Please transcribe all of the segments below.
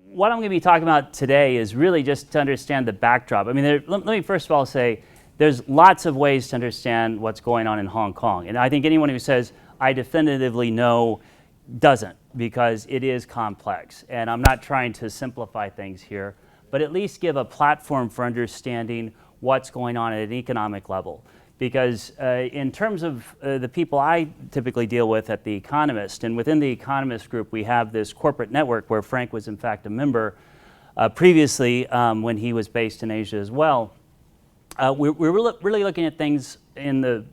what I'm going to be talking about today is really just to understand the backdrop. I mean, let me first of all say there's lots of ways to understand what's going on in Hong Kong. And I think anyone who says, I definitively know, doesn't, because it is complex. And I'm not trying to simplify things here, but at least give a platform for understanding what's going on at an economic level. Because in terms of the people I typically deal with at The Economist, and within the Economist Group, we have this corporate network where Frank was in fact a member previously when he was based in Asia as well. We're really looking at things in the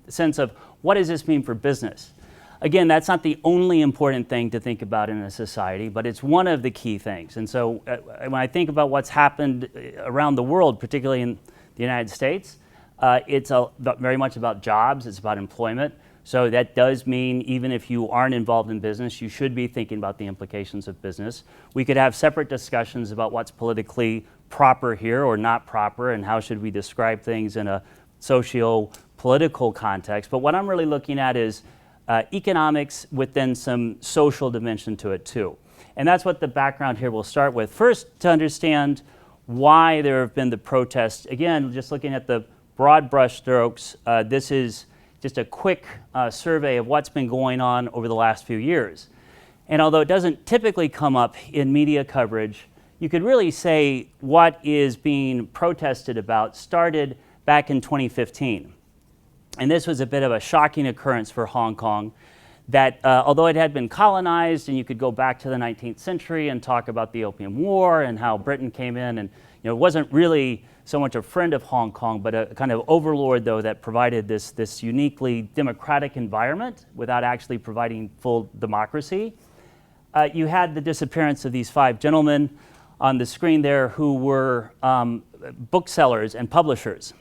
sense of what does this mean for business? Again, that's not the only important thing to think about in a society, but it's one of the key things. And so when I think about what's happened around the world, particularly in the United States, it's very much about jobs, it's about employment. So that does mean even if you aren't involved in business, you should be thinking about the implications of business. We could have separate discussions about what's politically proper here or not proper, and how should we describe things in a socio-political context. But what I'm really looking at is economics with then some social dimension to it too. And that's what the background here will start with. First, to understand why there have been the protests. Again, just looking at the broad brush strokes, this is just a quick survey of what's been going on over the last few years. And although it doesn't typically come up in media coverage, you could really say what is being protested about started back in 2015. And this was a bit of a shocking occurrence for Hong Kong that although it had been colonized, and you could go back to the 19th century and talk about the Opium War and how Britain came in, and it wasn't really so much a friend of Hong Kong, but a kind of overlord, though, that provided this uniquely democratic environment without actually providing full democracy. You had the disappearance of these 5 gentlemen on the screen there who were booksellers and publishers.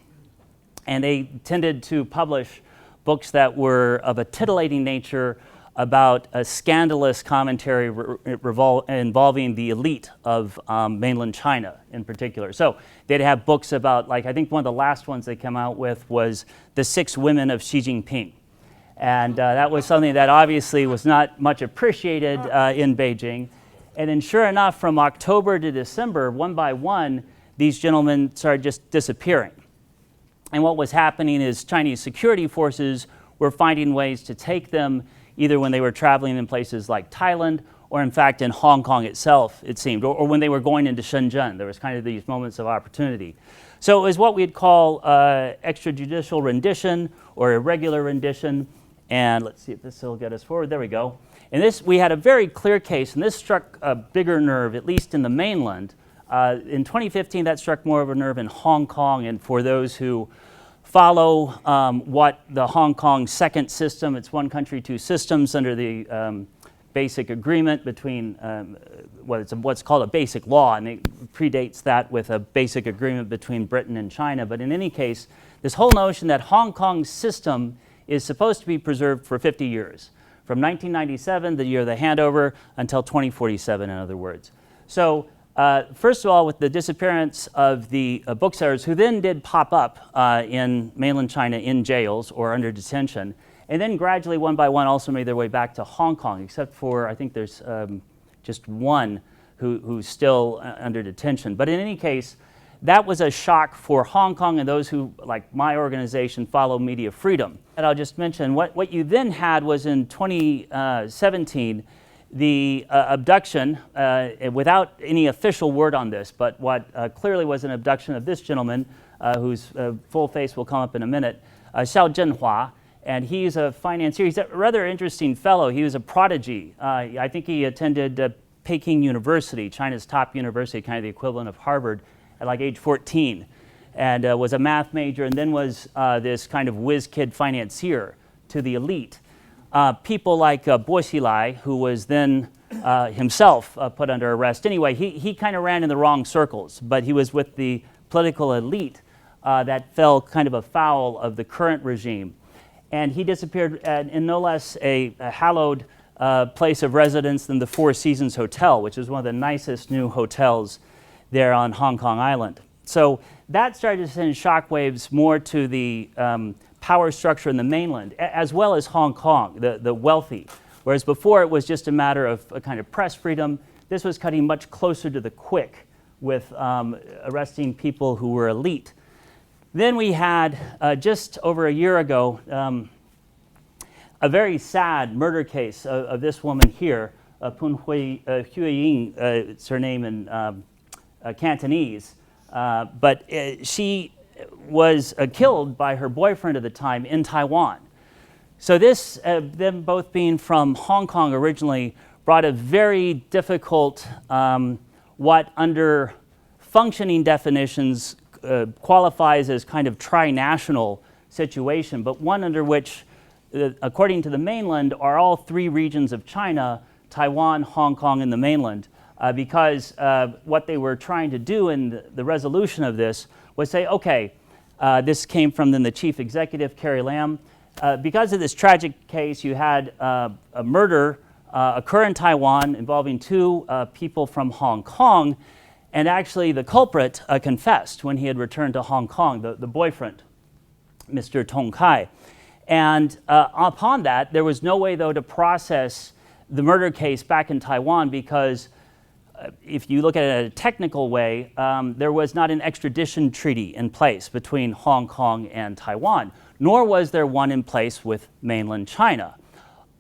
And they tended to publish books that were of a titillating nature about a scandalous commentary involving the elite of mainland China in particular. So they'd have books about, like, I think one of the last ones they came out with was The 6 Women of Xi Jinping. And that was something that obviously was not much appreciated in Beijing. And then sure enough, from October to December, one by one, these gentlemen started just disappearing. And what was happening is Chinese security forces were finding ways to take them either when they were traveling in places like Thailand or in fact in Hong Kong itself, it seemed, or when they were going into Shenzhen. There was kind of these moments of opportunity. So it was what we'd call extrajudicial rendition or irregular rendition. And let's see if this will get us forward. There we go. And this, we had a very clear case, and this struck a bigger nerve, at least in the mainland. In 2015, that struck more of a nerve in Hong Kong, and for those who follow what the Hong Kong second system, it's one country, 2 systems under the basic agreement between, what's called a basic law, and it predates that with a basic agreement between Britain and China. But in any case, this whole notion that Hong Kong's system is supposed to be preserved for 50 years, from 1997, the year of the handover, until 2047, in other words. So first of all, with the disappearance of the booksellers, who then did pop up in mainland China in jails or under detention, and then gradually, one by one, also made their way back to Hong Kong, except for, I think there's just one who's still under detention. But in any case, that was a shock for Hong Kong and those who, like my organization, follow media freedom. And I'll just mention, what you then had was in 2017, the abduction, without any official word on this, but what clearly was an abduction of this gentleman, whose full face will come up in a minute, Xiao Jianhua, and he's a financier. He's a rather interesting fellow. He was a prodigy. I think he attended Peking University, China's top university, kind of the equivalent of Harvard, at like age 14, and was a math major, and then was this kind of whiz kid financier to the elite. People like Bo Xilai, who was then himself put under arrest. Anyway, he kind of ran in the wrong circles, but he was with the political elite that fell kind of afoul of the current regime. And he disappeared in no less a hallowed place of residence than the Four Seasons Hotel, which is one of the nicest new hotels there on Hong Kong Island. So that started to send shockwaves more to the power structure in the mainland, as well as Hong Kong, the wealthy. Whereas before it was just a matter of a kind of press freedom, this was cutting much closer to the quick with arresting people who were elite. Then we had, just over a year ago, a very sad murder case of this woman here, Poon Hiu-wing, it's her name in Cantonese, but she was killed by her boyfriend at the time in Taiwan. So this, them both being from Hong Kong originally, brought a very difficult, what under functioning definitions qualifies as kind of tri-national situation, but one under which, according to the mainland, are all three regions of China: Taiwan, Hong Kong, and the mainland, because what they were trying to do in the resolution of this was say, okay, this came from then the chief executive, Carrie Lam. Because of this tragic case, you had a murder occur in Taiwan involving two people from Hong Kong, and actually the culprit confessed when he had returned to Hong Kong, the boyfriend, Mr. Tong Kai. And upon that, there was no way, though, to process the murder case back in Taiwan because if you look at it in a technical way, there was not an extradition treaty in place between Hong Kong and Taiwan, nor was there one in place with mainland China.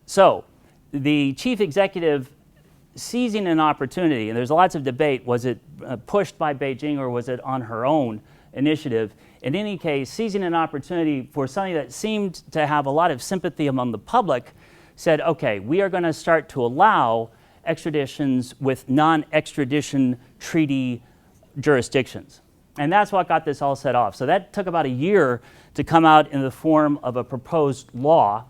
So the chief executive, seizing an opportunity, and there's lots of debate, was it pushed by Beijing or was it on her own initiative? In any case, seizing an opportunity for something that seemed to have a lot of sympathy among the public, said, okay, we are going to start to allow extraditions with non-extradition treaty jurisdictions. And that's what got this all set off. So that took about a year to come out in the form of a proposed law.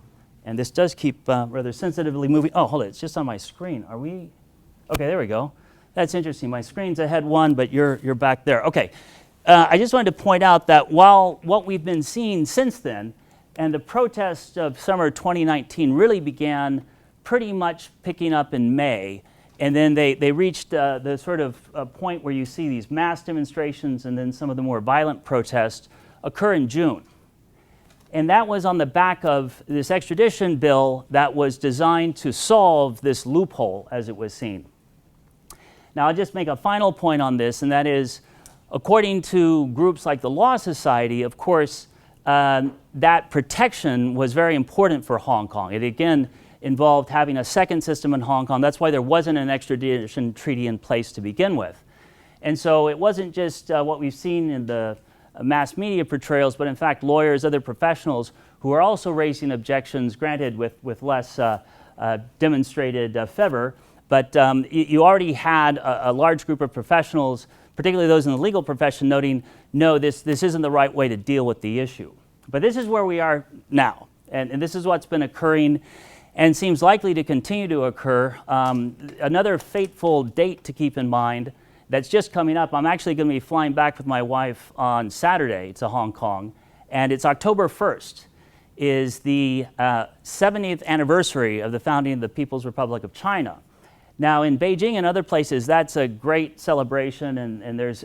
And this does keep rather sensitively moving. Oh, hold it, it's just on my screen. Are we? Okay, there we go. That's interesting. My screen's ahead one, but you're back there. Okay. I just wanted to point out that while what we've been seeing since then, and the protests of summer 2019 really began pretty much picking up in May, and then they reached the sort of point where you see these mass demonstrations and then some of the more violent protests occur in June. And that was on the back of this extradition bill that was designed to solve this loophole as it was seen. Now, I'll just make a final point on this, and that is, according to groups like the Law Society, of course, that protection was very important for Hong Kong. It again involved having a second system in Hong Kong. That's why there wasn't an extradition treaty in place to begin with. And so it wasn't just what we've seen in the mass media portrayals, but in fact lawyers, other professionals who are also raising objections, granted with less demonstrated fervor, but you already had a large group of professionals, particularly those in the legal profession, noting, no, this isn't the right way to deal with the issue. But this is where we are now, and this is what's been occurring and seems likely to continue to occur. Another fateful date to keep in mind that's just coming up, I'm actually going to be flying back with my wife on Saturday to Hong Kong, and it's October 1st, is the 70th anniversary of the founding of the People's Republic of China. Now, in Beijing and other places, that's a great celebration, and there's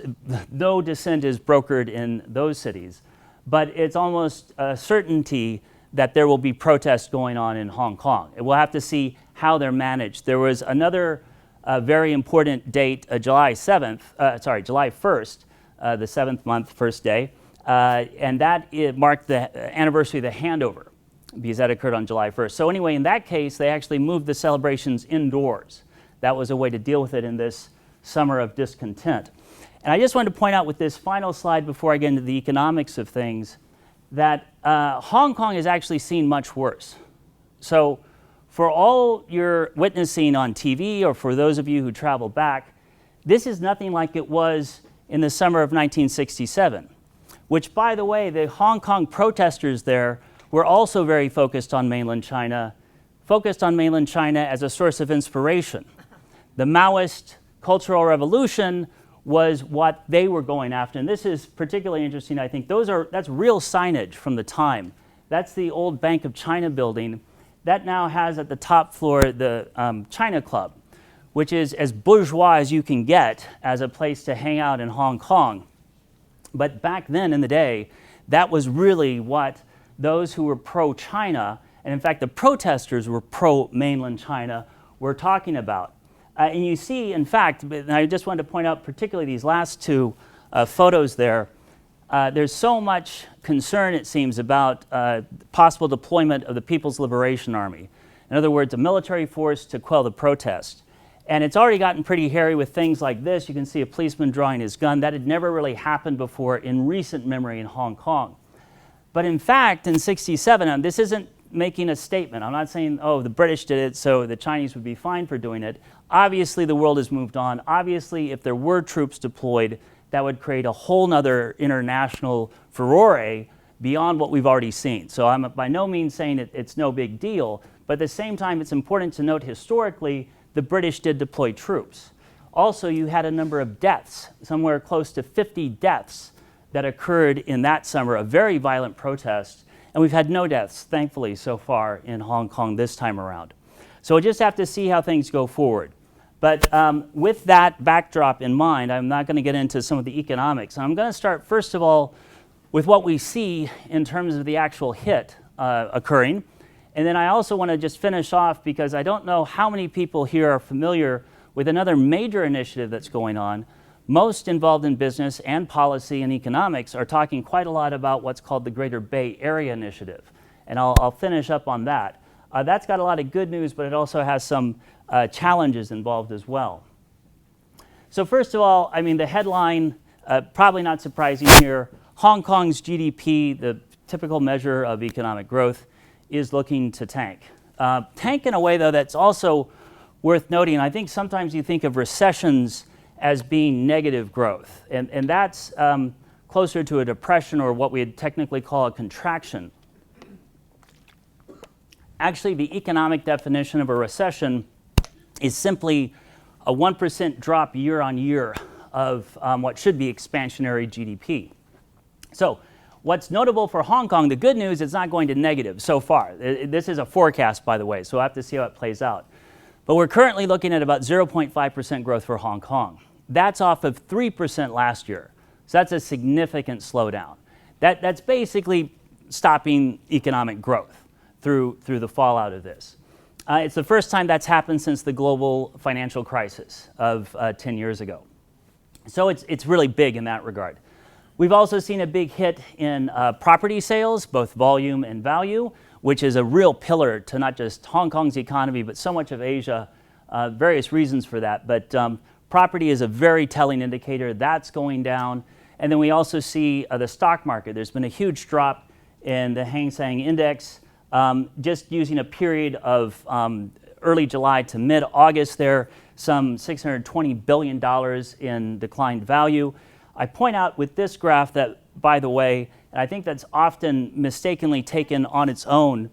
no dissent is brokered in those cities. But it's almost a certainty that there will be protests going on in Hong Kong. And we'll have to see how they're managed. There was another very important date, July 1st, the 7th month, first day, and that marked the anniversary of the handover, because that occurred on July 1st. So anyway, in that case, they actually moved the celebrations indoors. That was a way to deal with it in this summer of discontent. And I just wanted to point out with this final slide before I get into the economics of things, that Hong Kong has actually seen much worse. So for all you're witnessing on TV, or for those of you who travel back, this is nothing like it was in the summer of 1967, which, by the way, the Hong Kong protesters there were also very focused on mainland China as a source of inspiration. The Maoist Cultural Revolution was what they were going after, and this is particularly interesting, I think. That's real signage from the time. That's the old Bank of China building. That now has at the top floor the China Club, which is as bourgeois as you can get as a place to hang out in Hong Kong. But back then in the day, that was really what those who were pro-China, and in fact the protesters were pro-mainland China, were talking about. And you see, in fact, and I just wanted to point out particularly these last two photos there, there's so much concern, it seems, about possible deployment of the People's Liberation Army. In other words, a military force to quell the protest. And it's already gotten pretty hairy with things like this. You can see a policeman drawing his gun. That had never really happened before in recent memory in Hong Kong. But in fact, in '67, and this isn't making a statement. I'm not saying, oh, the British did it, so the Chinese would be fine for doing it. Obviously, the world has moved on. Obviously, if there were troops deployed, that would create a whole nother international furore beyond what we've already seen. So I'm by no means saying it's no big deal, but at the same time, it's important to note historically, the British did deploy troops. Also, you had a number of deaths, somewhere close to 50 deaths that occurred in that summer, a very violent protest, and we've had no deaths, thankfully, so far in Hong Kong this time around. So we'll just have to see how things go forward. But with that backdrop in mind, I'm not going to get into some of the economics. I'm going to start, first of all, with what we see in terms of the actual hit occurring. And then I also want to just finish off, because I don't know how many people here are familiar with another major initiative that's going on. Most involved in business and policy and economics are talking quite a lot about what's called the Greater Bay Area Initiative. And I'll finish up on that. That's got a lot of good news, but it also has some challenges involved as well. So first of all, I mean, the headline, probably not surprising here, Hong Kong's GDP, the typical measure of economic growth, is looking to tank. Tank in a way, though, that's also worth noting. I think sometimes you think of recessions as being negative growth, and that's closer to a depression, or what we'd technically call a contraction. Actually, the economic definition of a recession is simply a 1% drop year on year of what should be expansionary GDP. So what's notable for Hong Kong, the good news, it's not going to negative so far. This is a forecast, by the way, so we'll have to see how it plays out. But we're currently looking at about 0.5% growth for Hong Kong. That's off of 3% last year. So that's a significant slowdown. That's basically stopping economic growth through the fallout of this. It's the first time that's happened since the global financial crisis of 10 years ago. So it's really big in that regard. We've also seen a big hit in property sales, both volume and value, which is a real pillar to not just Hong Kong's economy, but so much of Asia. Various reasons for that. But property is a very telling indicator. That's going down. And then we also see the stock market. There's been a huge drop in the Hang Seng Index. Just using a period of early July to mid-August there, some $620 billion in declined value. I point out with this graph that, by the way, and I think that's often mistakenly taken on its own,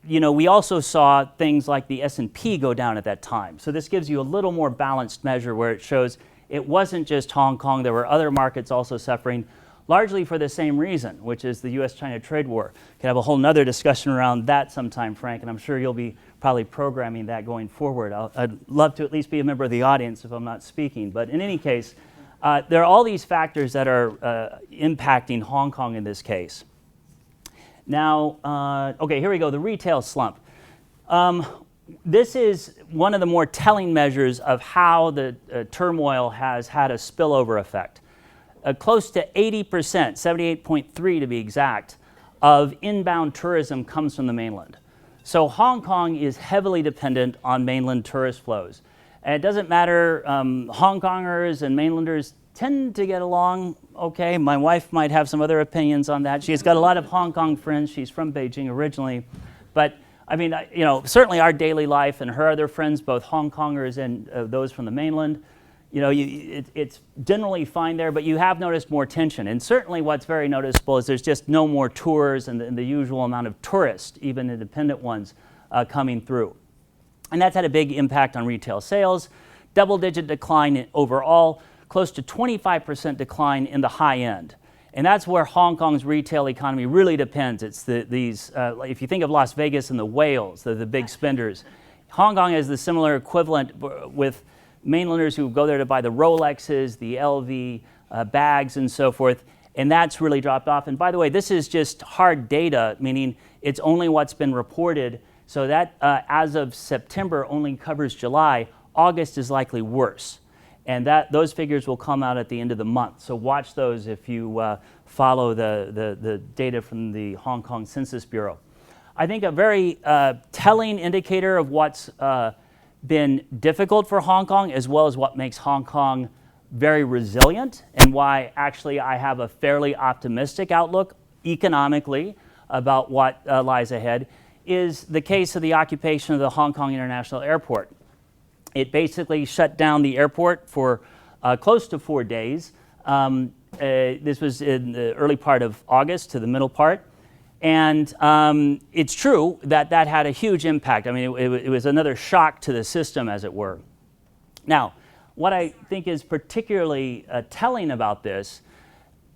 we also saw things like the S&P go down at that time. So this gives you a little more balanced measure where it shows it wasn't just Hong Kong, there were other markets also suffering, largely for the same reason, which is the US-China trade war. Could have a whole nother discussion around that sometime, Frank, and I'm sure you'll be probably programming that going forward. I'd love to at least be a member of the audience if I'm not speaking. But in any case, there are all these factors that are impacting Hong Kong in this case. Now, okay, here we go, the retail slump. This is one of the more telling measures of how the turmoil has had a spillover effect. Close to 80%, 78.3 to be exact, of inbound tourism comes from the mainland. So Hong Kong is heavily dependent on mainland tourist flows. And it doesn't matter, Hong Kongers and mainlanders tend to get along okay. My wife might have some other opinions on that. She's got a lot of Hong Kong friends. She's from Beijing originally. But I mean, certainly our daily life and her other friends, both Hong Kongers and those from the mainland, it's generally fine there, but you have noticed more tension. And certainly what's very noticeable is there's just no more tours and the usual amount of tourists, even independent ones, coming through. And that's had a big impact on retail sales. Double-digit decline overall, close to 25% decline in the high end. And that's where Hong Kong's retail economy really depends. It's if you think of Las Vegas and the whales, the big spenders, Hong Kong has the similar equivalent with mainlanders who go there to buy the Rolexes, the LV bags and so forth, and that's really dropped off. And by the way, this is just hard data, meaning it's only what's been reported, so that as of September only covers July. August is likely worse. And those figures will come out at the end of the month. So watch those if you follow the data from the Hong Kong Census Bureau. I think a very telling indicator of what's been difficult for Hong Kong, as well as what makes Hong Kong very resilient, and why actually I have a fairly optimistic outlook economically about what lies ahead, is the case of the occupation of the Hong Kong International Airport. It basically shut down the airport for close to 4 days. This was in the early part of August to the middle part. And it's true that that had a huge impact. I mean, it was another shock to the system, as it were. Now, what I think is particularly telling about this,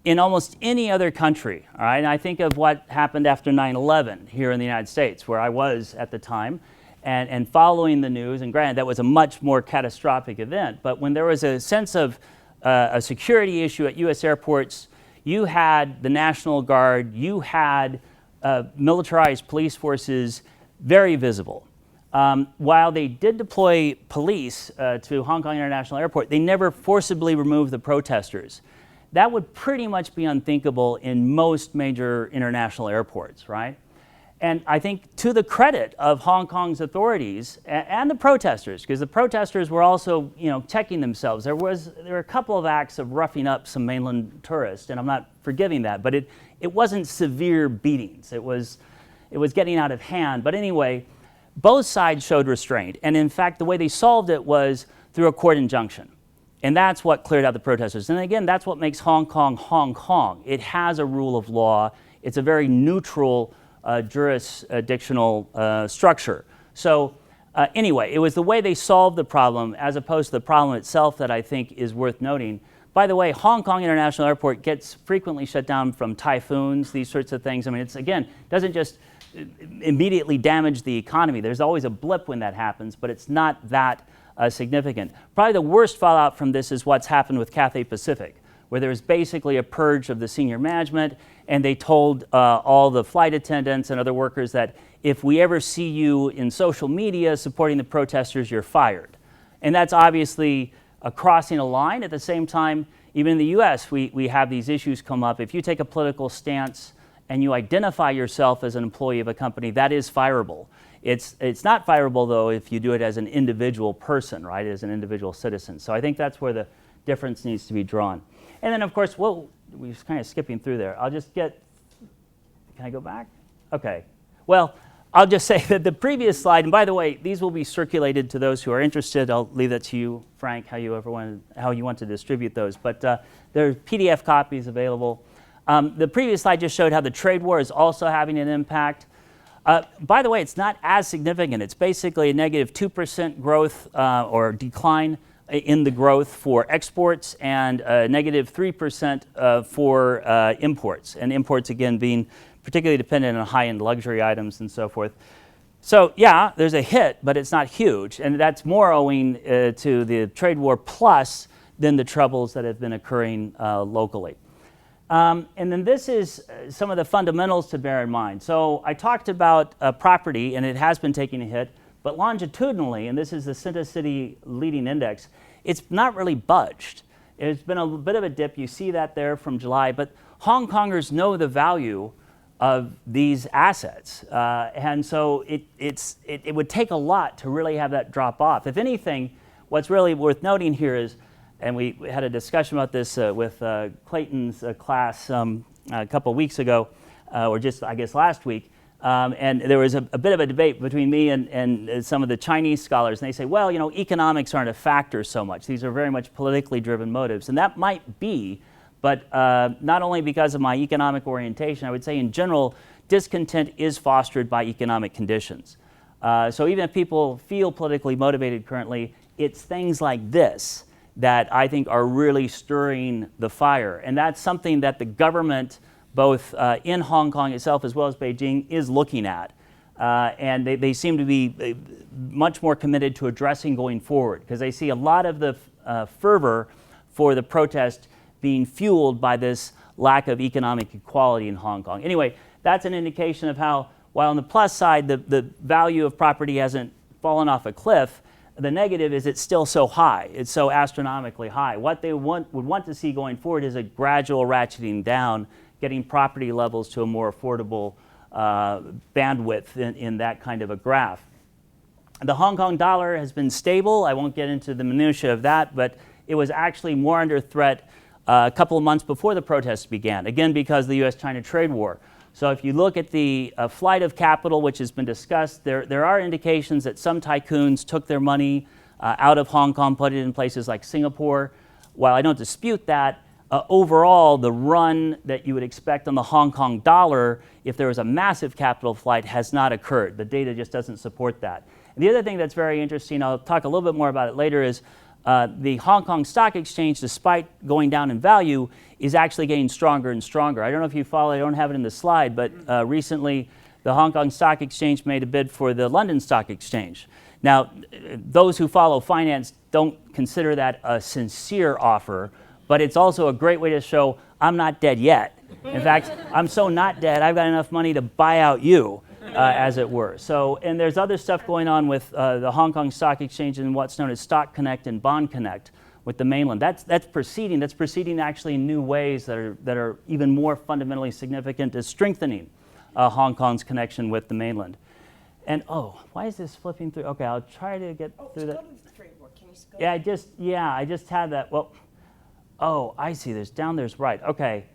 in almost any other country, all right, and I think of what happened after 9/11 here in the United States, where I was at the time, and following the news, and granted, that was a much more catastrophic event, but when there was a sense of a security issue at U.S. airports, you had the National Guard, you had militarized police forces very visible. While they did deploy police to Hong Kong International Airport, they never forcibly removed the protesters. That would pretty much be unthinkable in most major international airports, right? And I think to the credit of Hong Kong's authorities and the protesters, because the protesters were also, checking themselves. There were a couple of acts of roughing up some mainland tourists, and I'm not forgiving that, but it wasn't severe beatings. It was getting out of hand. But anyway, both sides showed restraint. And in fact, the way they solved it was through a court injunction. And that's what cleared out the protesters. And again, that's what makes Hong Kong Hong Kong. It has a rule of law. It's a very neutral jurisdictional structure. So anyway, it was the way they solved the problem as opposed to the problem itself that I think is worth noting. By the way, Hong Kong International Airport gets frequently shut down from typhoons, these sorts of things. I mean, doesn't just immediately damage the economy. There's always a blip when that happens, but it's not that significant. Probably the worst fallout from this is what's happened with Cathay Pacific, where there was basically a purge of the senior management, and they told all the flight attendants and other workers that if we ever see you in social media supporting the protesters, you're fired. And that's obviously crossing a line. At the same time, even in the US, we have these issues come up. If you take a political stance and you identify yourself as an employee of a company, that is fireable. It's not fireable, though, if you do it as an individual person, right, as an individual citizen. So I think that's where the difference needs to be drawn. And then, of course, we're kind of skipping through there. I'll just can I go back? Okay. Well, I'll just say that the previous slide, and by the way, these will be circulated to those who are interested. I'll leave that to you, Frank, how you want to distribute those. But there are PDF copies available. The previous slide just showed how the trade war is also having an impact. By the way, it's not as significant. It's basically a negative 2% growth or decline in the growth for exports and negative 3% for imports. And imports, again, being particularly dependent on high-end luxury items and so forth. So, yeah, there's a hit, but it's not huge. And that's more owing to the trade war plus than the troubles that have been occurring locally. And then this is some of the fundamentals to bear in mind. So I talked about property, and it has been taking a hit, but longitudinally, and this is the City Leading Index, it's not really budged. It's been a bit of a dip. You see that there from July, but Hong Kongers know the value of these assets. And so it would take a lot to really have that drop off. If anything, what's really worth noting here is, and we had a discussion about this with Clayton's class a couple weeks ago, or just, I guess, last week. And there was a bit of a debate between me and some of the Chinese scholars. And they say, well, economics aren't a factor so much. These are very much politically driven motives. And that might be, but not only because of my economic orientation, I would say in general, discontent is fostered by economic conditions. So even if people feel politically motivated currently, it's things like this that I think are really stirring the fire. And that's something that the government, both in Hong Kong itself as well as Beijing, is looking at. And they seem to be much more committed to addressing going forward, because they see a lot of the fervor for the protest being fueled by this lack of economic equality in Hong Kong. Anyway, that's an indication of how, while on the plus side, the value of property hasn't fallen off a cliff, The negative is it's still so high. It's so astronomically high. What they would want to see going forward is a gradual ratcheting down, getting property levels to a more affordable bandwidth in that kind of a graph. The Hong Kong dollar has been stable. I won't get into the minutiae of that, but it was actually more under threat a couple of months before the protests began, again because of the US-China trade war. So if you look at the flight of capital, which has been discussed, there are indications that some tycoons took their money out of Hong Kong, put it in places like Singapore. While I don't dispute that, overall, the run that you would expect on the Hong Kong dollar, if there was a massive capital flight, has not occurred. The data just doesn't support that. And the other thing that's very interesting, I'll talk a little bit more about it later, is the Hong Kong Stock Exchange, despite going down in value, is actually getting stronger and stronger. I don't know if you follow, I don't have it in the slide, but recently the Hong Kong Stock Exchange made a bid for the London Stock Exchange. Now, those who follow finance don't consider that a sincere offer, but it's also a great way to show I'm not dead yet. In fact, I'm so not dead, I've got enough money to buy out you, as it were. So, and there's other stuff going on with the Hong Kong Stock Exchange and what's known as Stock Connect and Bond Connect with the mainland. That's proceeding actually in new ways that are even more fundamentally significant as strengthening Hong Kong's connection with the mainland. And why is this flipping through? Okay, I'll try to get through that. Go to the trade war. Can you go? Yeah, I just had that. Well, I see. There's right. Okay.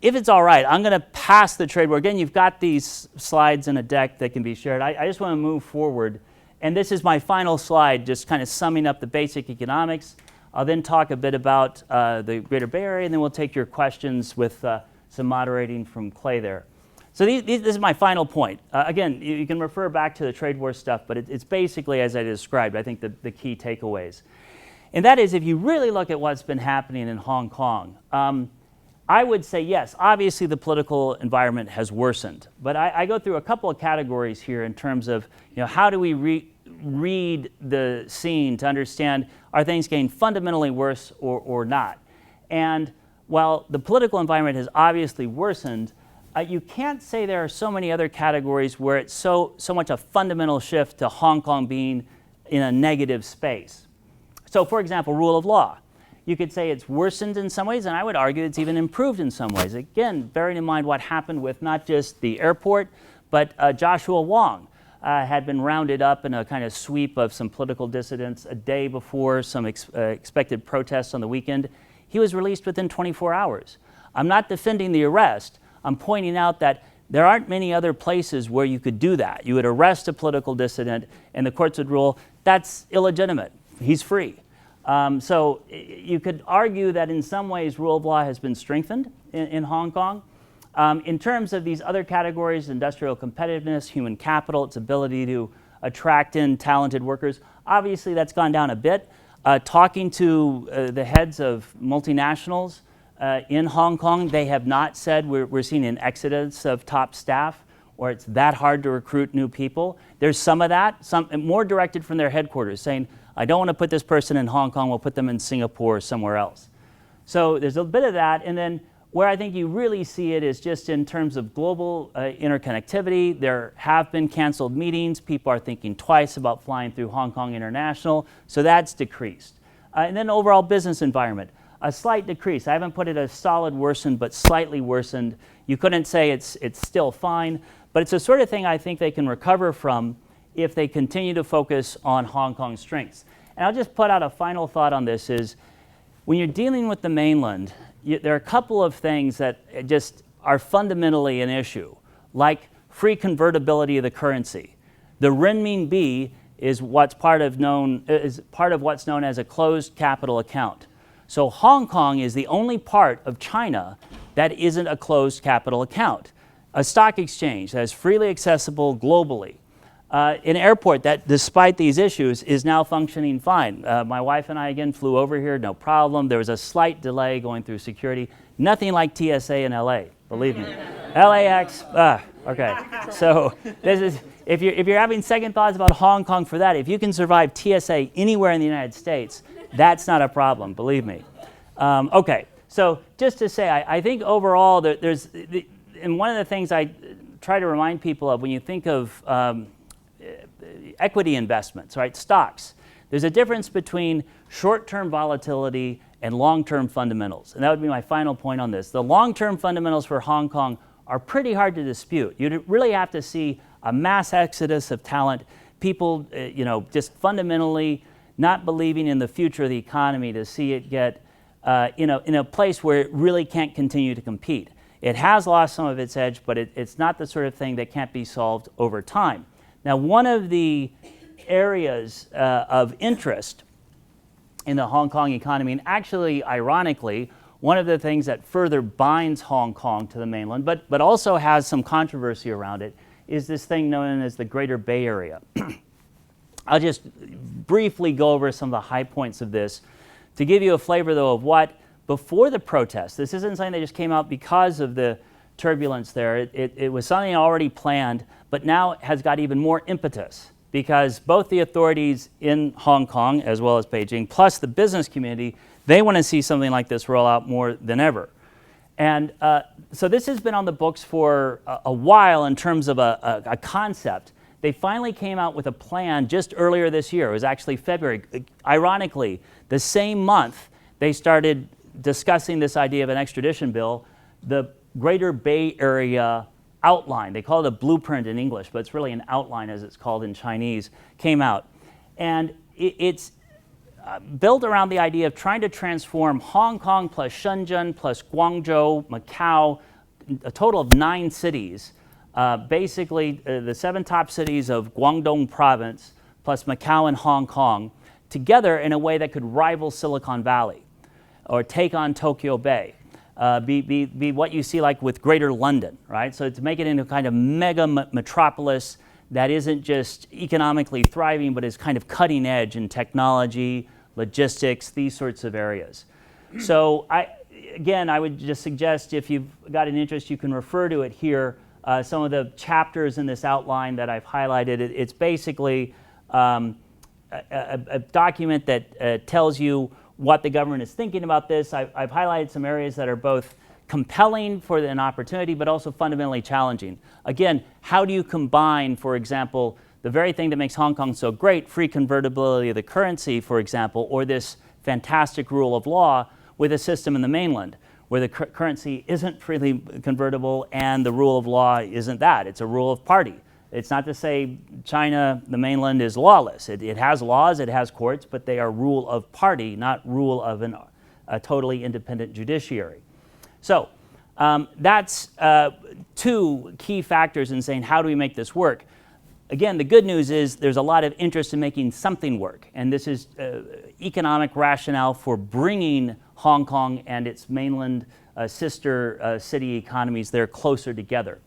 If it's all right, I'm going to pass the trade war. Again, you've got these slides in a deck that can be shared. I just want to move forward. And this is my final slide, just kind of summing up the basic economics. I'll then talk a bit about the Greater Bay Area, and then we'll take your questions with some moderating from Clay there. So this is my final point. Again, you can refer back to the trade war stuff, but it's basically as I described, I think, the key takeaways. And that is, if you really look at what's been happening in Hong Kong, I would say yes, obviously the political environment has worsened. But I go through a couple of categories here in terms of, how do we read the scene to understand, are things getting fundamentally worse or not? And while the political environment has obviously worsened, you can't say there are so many other categories where it's so much a fundamental shift to Hong Kong being in a negative space. So for example, rule of law. You could say it's worsened in some ways, and I would argue it's even improved in some ways. Again, bearing in mind what happened with not just the airport, but Joshua Wong had been rounded up in a kind of sweep of some political dissidents a day before some expected protests on the weekend. He was released within 24 hours. I'm not defending the arrest. I'm pointing out that there aren't many other places where you could do that. You would arrest a political dissident, and the courts would rule that's illegitimate. He's free. So you could argue that in some ways rule of law has been strengthened in Hong Kong. In terms of these other categories, industrial competitiveness, human capital, its ability to attract in talented workers, obviously that's gone down a bit. Talking to the heads of multinationals in Hong Kong, they have not said we're seeing an exodus of top staff or it's that hard to recruit new people. There's some of that, some more directed from their headquarters saying, I don't want to put this person in Hong Kong, we'll put them in Singapore or somewhere else. So there's a bit of that, and then where I think you really see it is just in terms of global interconnectivity. There have been canceled meetings. People are thinking twice about flying through Hong Kong International, so that's decreased. And then overall business environment, a slight decrease. I haven't put it as solid worsened, but slightly worsened. You couldn't say it's still fine, but it's the sort of thing I think they can recover from if they continue to focus on Hong Kong's strengths. And I'll just put out a final thought on this is, when you're dealing with the mainland, there are a couple of things that just are fundamentally an issue, like free convertibility of the currency. The renminbi is part of what's known as a closed capital account. So Hong Kong is the only part of China that isn't a closed capital account. A stock exchange that is freely accessible globally. An airport that, despite these issues, is now functioning fine. My wife and I, again, flew over here, no problem. There was a slight delay going through security. Nothing like TSA in LA, believe me. LAX, okay. So this is, if you're having second thoughts about Hong Kong for that, if you can survive TSA anywhere in the United States, that's not a problem, believe me. Okay, so just to say, I think overall, and one of the things I try to remind people of when you think of equity investments, right? Stocks. There's a difference between short-term volatility and long-term fundamentals. And that would be my final point on this. The long-term fundamentals for Hong Kong are pretty hard to dispute. You'd really have to see a mass exodus of talent, people just fundamentally not believing in the future of the economy to see it get in a place where it really can't continue to compete. It has lost some of its edge, but it's not the sort of thing that can't be solved over time. Now, one of the areas of interest in the Hong Kong economy, and actually, ironically, one of the things that further binds Hong Kong to the mainland, but also has some controversy around it, is this thing known as the Greater Bay Area. I'll just briefly go over some of the high points of this to give you a flavor, though, of what, before the protests, this isn't something that just came out because of the turbulence there. It was something already planned, but now has got even more impetus because both the authorities in Hong Kong, as well as Beijing, plus the business community, they want to see something like this roll out more than ever. And so this has been on the books for a while in terms of a concept. They finally came out with a plan just earlier this year. It was actually February. Ironically, the same month they started discussing this idea of an extradition bill, the Greater Bay Area outline, they call it a blueprint in English, but it's really an outline as it's called in Chinese, came out. And it's built around the idea of trying to transform Hong Kong plus Shenzhen plus Guangzhou, Macau, a total of 9 cities, basically the 7 top cities of Guangdong province plus Macau and Hong Kong, together in a way that could rival Silicon Valley or take on Tokyo Bay. Be what you see like with Greater London, right? So to make it into a kind of mega metropolis that isn't just economically thriving, but is kind of cutting edge in technology, logistics, these sorts of areas. So again, I would just suggest if you've got an interest, you can refer to it here. Some of the chapters in this outline that I've highlighted, it's basically a document that tells you what the government is thinking about this. I've highlighted some areas that are both compelling for an opportunity, but also fundamentally challenging. Again, how do you combine, for example, the very thing that makes Hong Kong so great, free convertibility of the currency, for example, or this fantastic rule of law, with a system in the mainland where the currency isn't freely convertible and the rule of law isn't that. It's a rule of party. It's not to say China, the mainland, is lawless. It has laws, it has courts, but they are rule of party, not rule of a totally independent judiciary. So that's 2 key factors in saying how do we make this work. Again, the good news is there's a lot of interest in making something work, and this is economic rationale for bringing Hong Kong and its mainland sister city economies there closer together.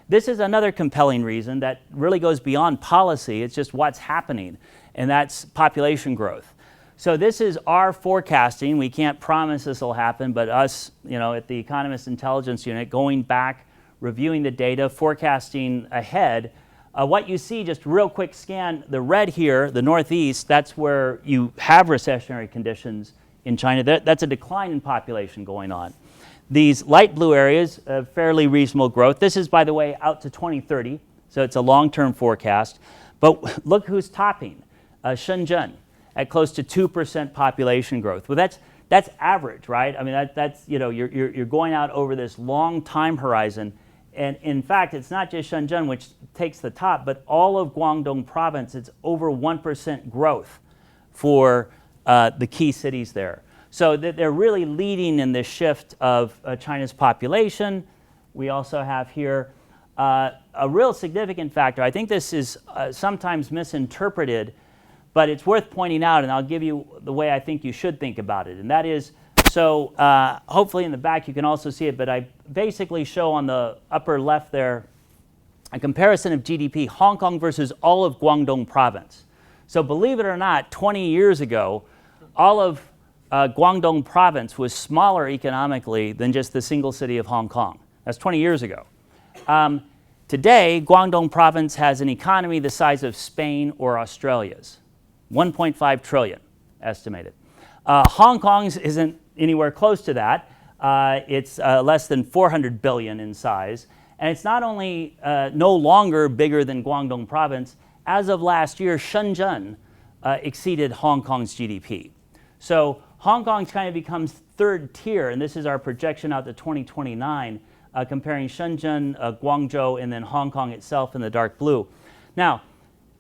This is another compelling reason that really goes beyond policy. It's just what's happening, and that's population growth. So this is our forecasting. We can't promise this will happen, but us, at the Economist Intelligence Unit, going back, reviewing the data, forecasting ahead. What you see, just real quick scan, the red here, the Northeast, that's where you have recessionary conditions in China. That's a decline in population going on. These light blue areas, fairly reasonable growth. This is, by the way, out to 2030, so it's a long-term forecast. But look who's topping, Shenzhen, at close to 2% population growth. Well, that's average, right? I mean, that's you're going out over this long time horizon. And in fact, it's not just Shenzhen which takes the top, but all of Guangdong province, it's over 1% growth for the key cities there. So they're really leading in this shift of China's population. We also have here a real significant factor. I think this is sometimes misinterpreted, but it's worth pointing out, and I'll give you the way I think you should think about it. And that is, so hopefully in the back you can also see it, but I basically show on the upper left there a comparison of GDP, Hong Kong versus all of Guangdong province. So believe it or not, 20 years ago, all of Guangdong province was smaller economically than just the single city of Hong Kong. That's 20 years ago. Today, Guangdong province has an economy the size of Spain or Australia's, 1.5 trillion estimated. Hong Kong's isn't anywhere close to that. It's less than 400 billion in size. And it's not only no longer bigger than Guangdong province. As of last year, Shenzhen exceeded Hong Kong's GDP. So Hong Kong kind of becomes third tier, and this is our projection out to 2029, comparing Shenzhen, Guangzhou, and then Hong Kong itself in the dark blue. Now,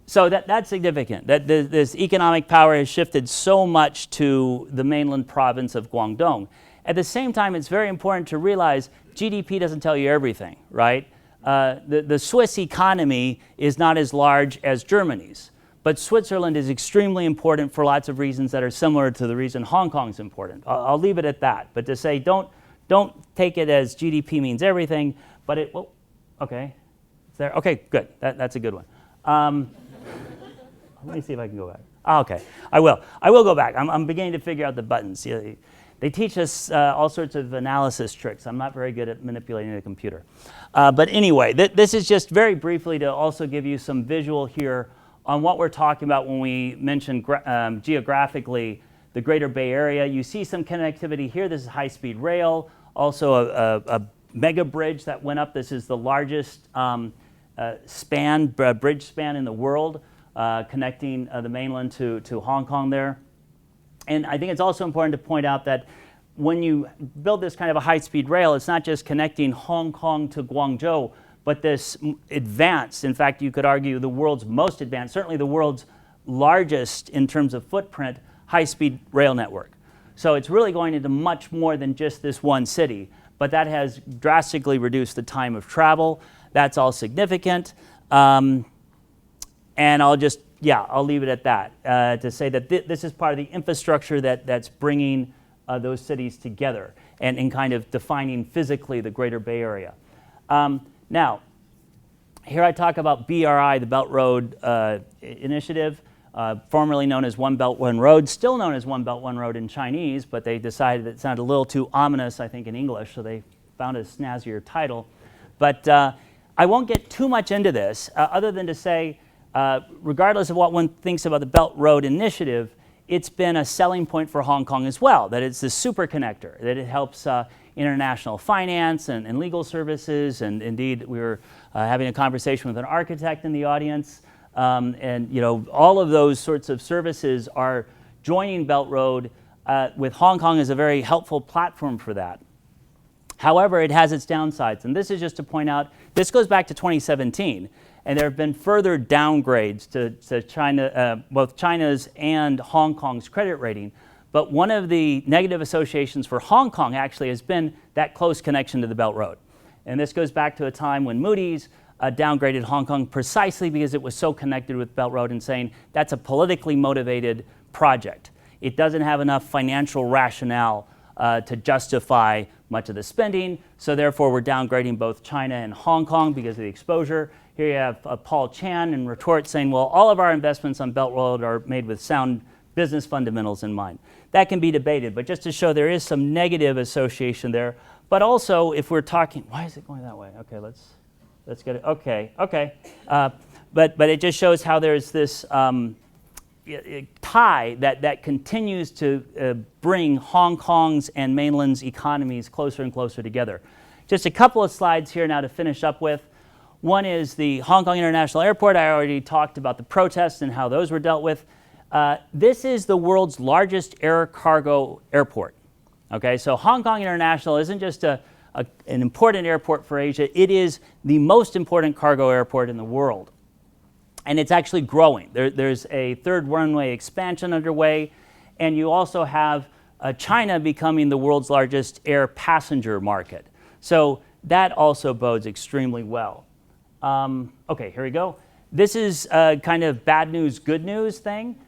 so that's significant, that this economic power has shifted so much to the mainland province of Guangdong. At the same time, it's very important to realize GDP doesn't tell you everything, right? The Swiss economy is not as large as Germany's, but Switzerland is extremely important for lots of reasons that are similar to the reason Hong Kong is important. I'll leave it at that. But to say don't take it as GDP means everything, but it, well, okay, it's there. Okay, good. That's a good one. Let me see if I can go back. Oh, okay, I will. I will go back. I'm beginning to figure out the buttons. They teach us all sorts of analysis tricks. I'm not very good at manipulating the computer. But anyway, this is just very briefly to also give you some visual here on what we're talking about when we mention geographically the Greater Bay Area. You see some connectivity here. This is high-speed rail, also a mega bridge that went up. This is the largest bridge span in the world, connecting the mainland to Hong Kong there. And I think it's also important to point out that when you build this kind of a high-speed rail, it's not just connecting Hong Kong to Guangzhou, but this advanced, in fact, you could argue the world's most advanced, certainly the world's largest in terms of footprint, high-speed rail network. So it's really going into much more than just this one city, but that has drastically reduced the time of travel. That's all significant. And I'll leave it at that to say that this is part of the infrastructure that's bringing those cities together and kind of defining physically the Greater Bay Area. Now, here I talk about BRI, the Belt Road Initiative, formerly known as One Belt, One Road, still known as One Belt, One Road in Chinese, but they decided it sounded a little too ominous, I think, in English, so they found a snazzier title. But I won't get too much into this, other than to say, regardless of what one thinks about the Belt Road Initiative, it's been a selling point for Hong Kong as well, that it's this super connector, that it helps international finance and legal services, and indeed we were having a conversation with an architect in the audience, and all of those sorts of services are joining Belt Road with Hong Kong as a very helpful platform for that. However, it has its downsides, and this is just to point out, this goes back to 2017, and there have been further downgrades to China, both China's and Hong Kong's credit rating. But one of the negative associations for Hong Kong actually has been that close connection to the Belt Road. And this goes back to a time when Moody's downgraded Hong Kong precisely because it was so connected with Belt Road and saying that's a politically motivated project. It doesn't have enough financial rationale to justify much of the spending, so therefore we're downgrading both China and Hong Kong because of the exposure. Here you have Paul Chan in retort saying, well, all of our investments on Belt Road are made with sound business fundamentals in mind. That can be debated, but just to show there is some negative association there. But also, if we're talking, why is it going that way? Okay, let's get it. Okay. But it just shows how there's this tie that continues to bring Hong Kong's and mainland's economies closer and closer together. Just a couple of slides here now to finish up with. One is the Hong Kong International Airport. I already talked about the protests and how those were dealt with. This is the world's largest air cargo airport. Okay, so Hong Kong International isn't just an important airport for Asia. It is the most important cargo airport in the world. And it's actually growing. There's a third runway expansion underway, and you also have China becoming the world's largest air passenger market. So that also bodes extremely well. Okay, here we go. This is kind of bad news, good news thing.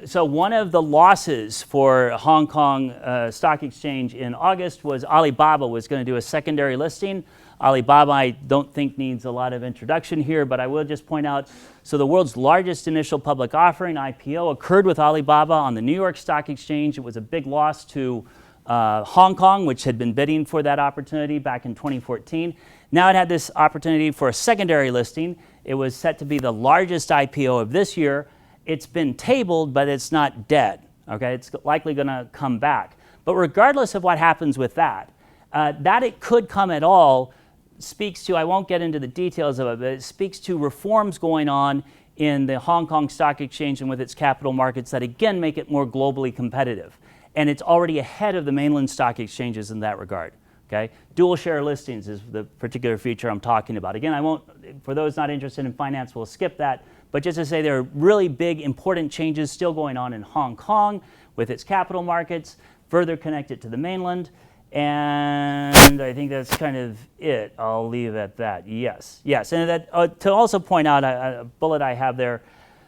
So one of the losses for Hong Kong Stock Exchange in August was Alibaba was going to do a secondary listing. Alibaba, I don't think needs a lot of introduction here, but I will just point out, so the world's largest initial public offering, IPO, occurred with Alibaba on the New York Stock Exchange. It was a big loss to Hong Kong, which had been bidding for that opportunity back in 2014. Now it had this opportunity for a secondary listing. It was set to be the largest IPO of this year. It's been tabled, but it's not dead. Okay, it's likely going to come back. But regardless of what happens with that, that it could come at all speaks to, I won't get into the details of it, but it speaks to reforms going on in the Hong Kong Stock Exchange and with its capital markets that again make it more globally competitive. And it's already ahead of the mainland stock exchanges in that regard. Okay? Dual share listings is the particular feature I'm talking about. Again, I won't, for those not interested in finance, we'll skip that. But just to say there are really big, important changes still going on in Hong Kong with its capital markets, further connected to the mainland. And I think that's kind of it. I'll leave it at that. Yes, yes. And that, to also point out a bullet I have there.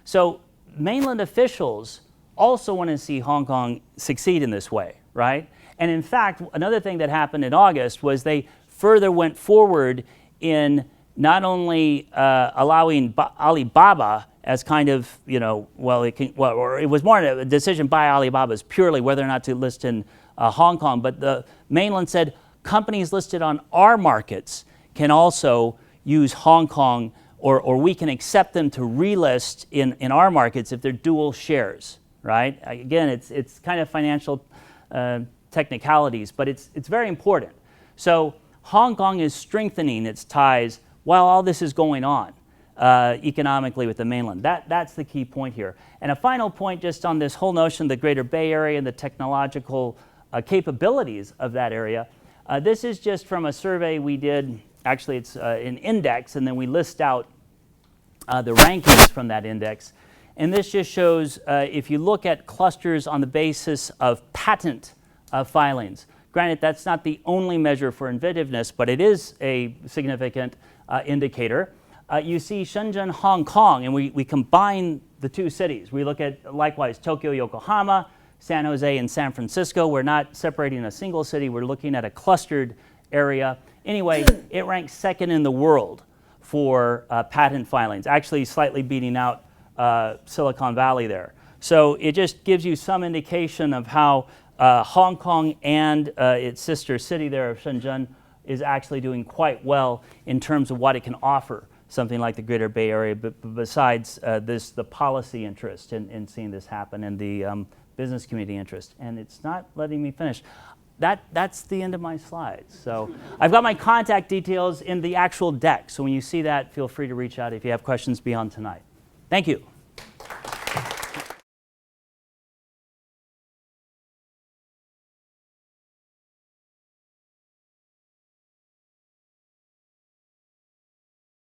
So mainland officials also want to see Hong Kong succeed in this way, right? And in fact, another thing that happened in August was they further went forward in not only allowing Alibaba as kind of, you know, or it was more a decision by Alibaba's purely whether or not to list in Hong Kong, but the mainland said companies listed on our markets can also use Hong Kong, or we can accept them to relist in our markets if they're dual shares, right? Again, it's kind of financial technicalities, but it's very important. So Hong Kong is strengthening its ties while all this is going on economically with the mainland. That's the key point here. And a final point just on this whole notion of the Greater Bay Area and the technological capabilities of that area. This is just from a survey we did. Actually, it's an index, and then we list out the rankings from that index. And this just shows if you look at clusters on the basis of patent filings. Granted, that's not the only measure for inventiveness, but it is a significant indicator. You see Shenzhen, Hong Kong, and we combine the two cities. We look at, likewise, Tokyo, Yokohama, San Jose, and San Francisco. We're not separating a single city. We're looking at a clustered area. Anyway, it ranks second in the world for patent filings, actually slightly beating out Silicon Valley there. So it just gives you some indication of how Hong Kong and its sister city there of Shenzhen is actually doing quite well in terms of what it can offer something like the Greater Bay Area, but besides the policy interest in seeing this happen and the business community interest. And it's not letting me finish. That's the end of my slides. So I've got my contact details in the actual deck. So when you see that, feel free to reach out if you have questions beyond tonight. Thank you.